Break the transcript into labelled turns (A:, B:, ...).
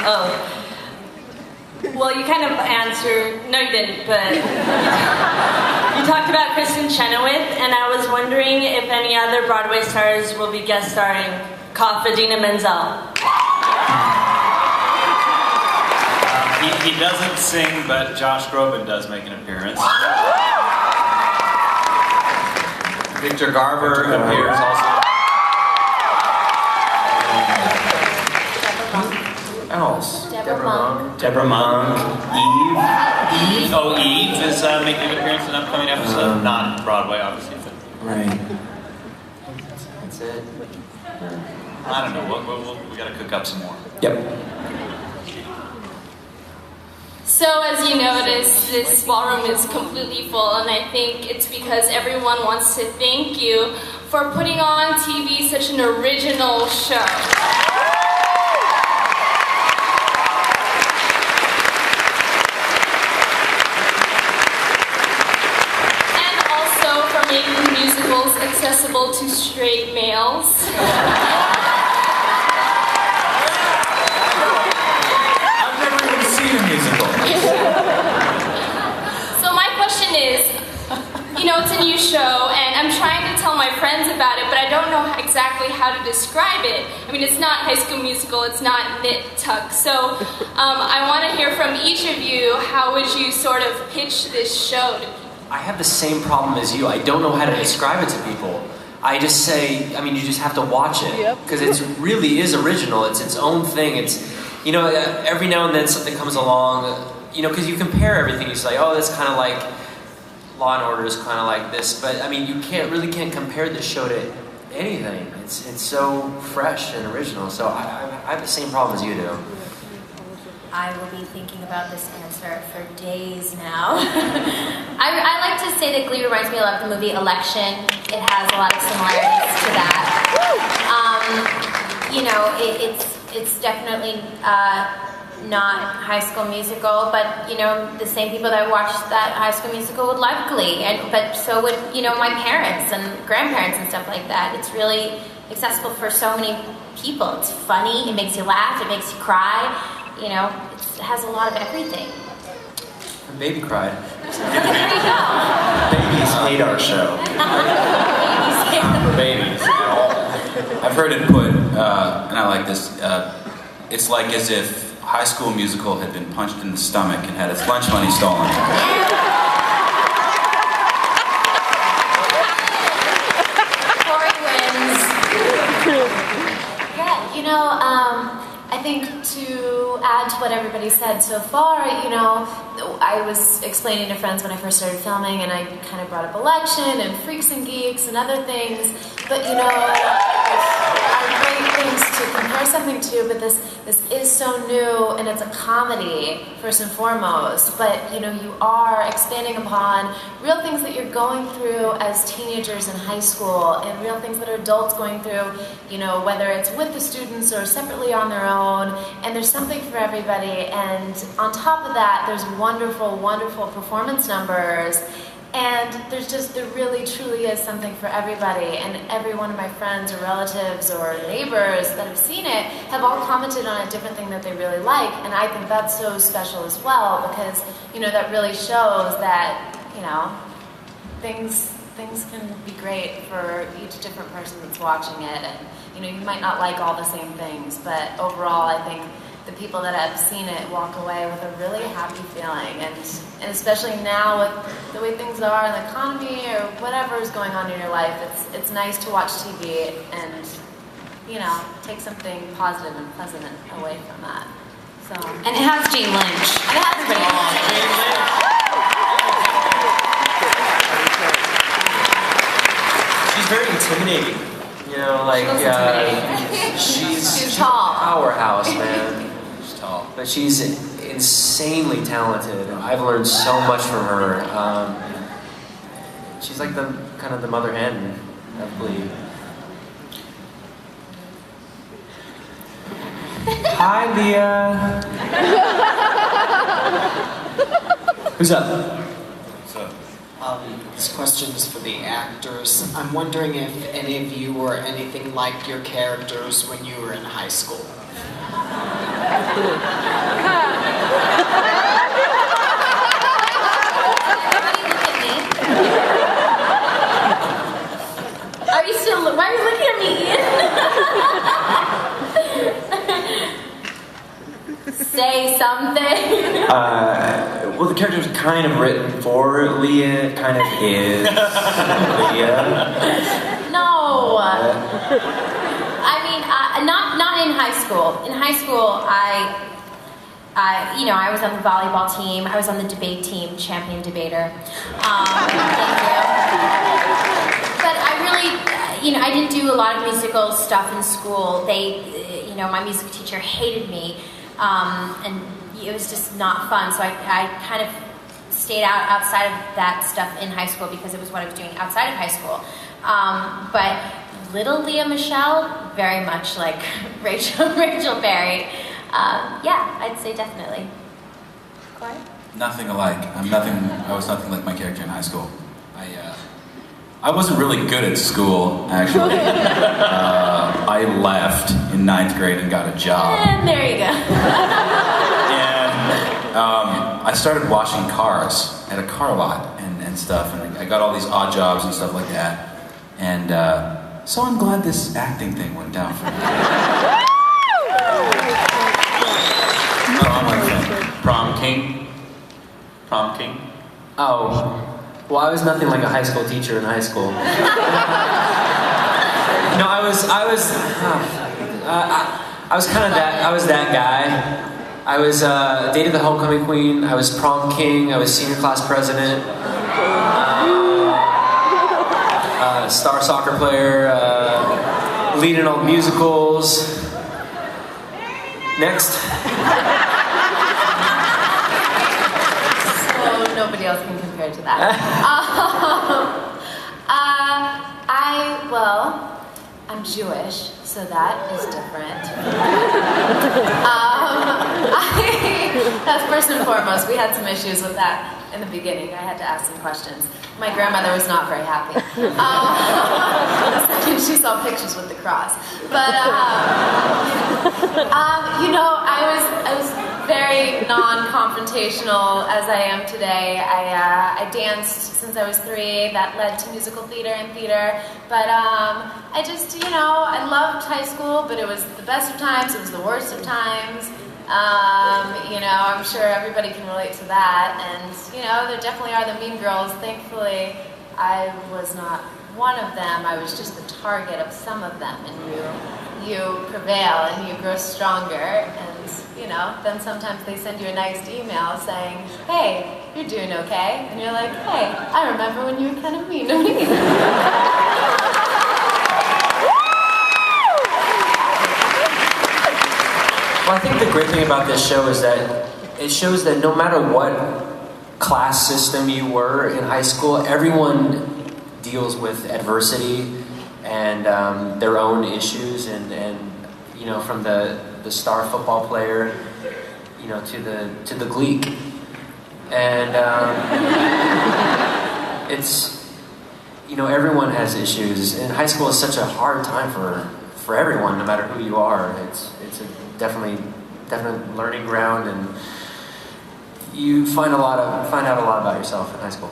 A: Oh. Well, you kind of answered, no you didn't, but you talked about Kristen Chenoweth, and I was wondering if any other Broadway stars will be guest starring Idina Menzel.
B: He doesn't sing, but Josh Groban does make an appearance. Victor Garber appears also.
C: Else.
B: Deborah Monk. Eve. Oh, Eve is making an appearance in an upcoming episode. Not Broadway, obviously. But
C: Right. That's it.
B: I don't know. We gotta cook up some more.
C: Yep.
D: So as you notice, this ballroom is completely full, and I think it's because everyone wants to thank you for putting on TV such an original show. And also for making musicals accessible to straight males. So my question is, you know, it's a new show, and I'm trying to tell my friends about it, but I don't know exactly how to describe it. I mean, it's not High School Musical, it's not Knit Tuck. So I want to hear from each of you, how would you sort of pitch this show to people?
C: I have the same problem as you. I don't know how to describe it to people. I just say, I mean, you just have to watch it. Because it really is original. It's its own thing. It's, you know, every now and then something comes along, you know, because you compare everything. You say, oh, that's kind of like Law and Order is kind of like this. But, I mean, you really can't compare this show to anything. It's so fresh and original. So I have the same problem as you do.
E: I will be thinking about this answer for days now. I like to say that Glee reminds me a lot of the movie Election. It has a lot of similarities to that. You know, it's definitely not High School Musical, but you know, the same people that watched that High School Musical would love Glee, but so would, you know, my parents and grandparents and stuff like that. It's really accessible for so many people. It's funny, it makes you laugh, it makes you cry. You know, it has a lot of everything.
C: My baby cried.
E: There you go.
F: Babies hate our show. For babies. I've heard it put, and I like this, it's like as if High School Musical had been punched in the stomach and had its lunch money stolen.
E: Cory wins. Yeah, you know, I think to add to what everybody said so far, you know, I was explaining to friends when I first started filming, and I kind of brought up Election and Freaks and Geeks and other things, but you know, are great things to compare something to, but this is so new, and it's a comedy, first and foremost, but you know, you are expanding upon real things that you're going through as teenagers in high school, and real things that are adults going through, you know, whether it's with the students or separately on their own, and there's something for everybody, and on top of that, there's wonderful, wonderful performance numbers, and there really, truly is something for everybody, and every one of my friends or relatives or neighbors that have seen it have all commented on a different thing that they really like, and I think that's so special as well, because, you know, that really shows that, you know, things can be great for each different person that's watching it, and, you know, you might not like all the same things, but overall, I think the people that have seen it walk away with a really happy feeling, and especially now with the way things are in the economy or whatever is going on in your life, it's nice to watch TV and, you know, take something positive and pleasant away from that. So,
A: and it has Jane Lynch.
E: It has
C: She's very intimidating. You know, like, she's
E: tall.
C: A powerhouse, man.
F: She's tall.
C: But she's insanely talented. I've learned so much from her. She's like the kind of the mother hen of Glee. Hi, Leah. Who's up?
G: This question is for the actors. I'm wondering if any of you were anything like your characters when you were in high school.
E: Are you still? Why are you looking at me, Ian? Say something.
H: Well, the character was kind of written for Leah, kind of is Leah.
E: No. I mean, not in high school. In high school, I was on the volleyball team. I was on the debate team, champion debater. Thank you. But I really, I didn't do a lot of musical stuff in school. My music teacher hated me, and it was just not fun. So I kind of stayed outside of that stuff in high school because it was what I was doing outside of high school. But little Leah Michele, very much like Rachel Berry. Yeah, I'd say definitely. Cory?
F: Nothing alike. I was nothing like my character in high school. I wasn't really good at school, actually. I left in 9th grade and got a job.
E: And there you go.
F: And I started washing cars at a car lot and stuff, and I got all these odd jobs and stuff like that. And so I'm glad this acting thing went down for me.
B: Prom king. Prom king.
C: Oh, well, I was nothing like a high school teacher in high school. No, I was kind of that. I was that guy. I was dated the homecoming queen. I was prom king. I was senior class president. Star soccer player. Leading all musicals. Next.
E: Nobody else can compare to that. I'm Jewish, so that is different. That's first and foremost. We had some issues with that in the beginning. I had to ask some questions. My grandmother was not very happy. She saw pictures with the cross. But, I was very non-confrontational as I am today. I danced since I was 3. That led to musical theater and theater. But I just, I loved high school, but it was the best of times. It was the worst of times. I'm sure everybody can relate to that. And, there definitely are the mean girls. Thankfully, I was not one of them. I was just the target of some of them. And you prevail and you grow stronger. And, then sometimes they send you a nice email saying, hey, you're doing okay. And you're like, hey, I remember when you were kind of mean to me.
C: Well, I think the great thing about this show is that it shows that no matter what class system you were in high school, everyone deals with adversity and their own issues, and from the star football player, to the Gleek, and it's everyone has issues, and high school is such a hard time for everyone, no matter who you are. It's a definite learning ground, and you find out a lot about yourself in high school.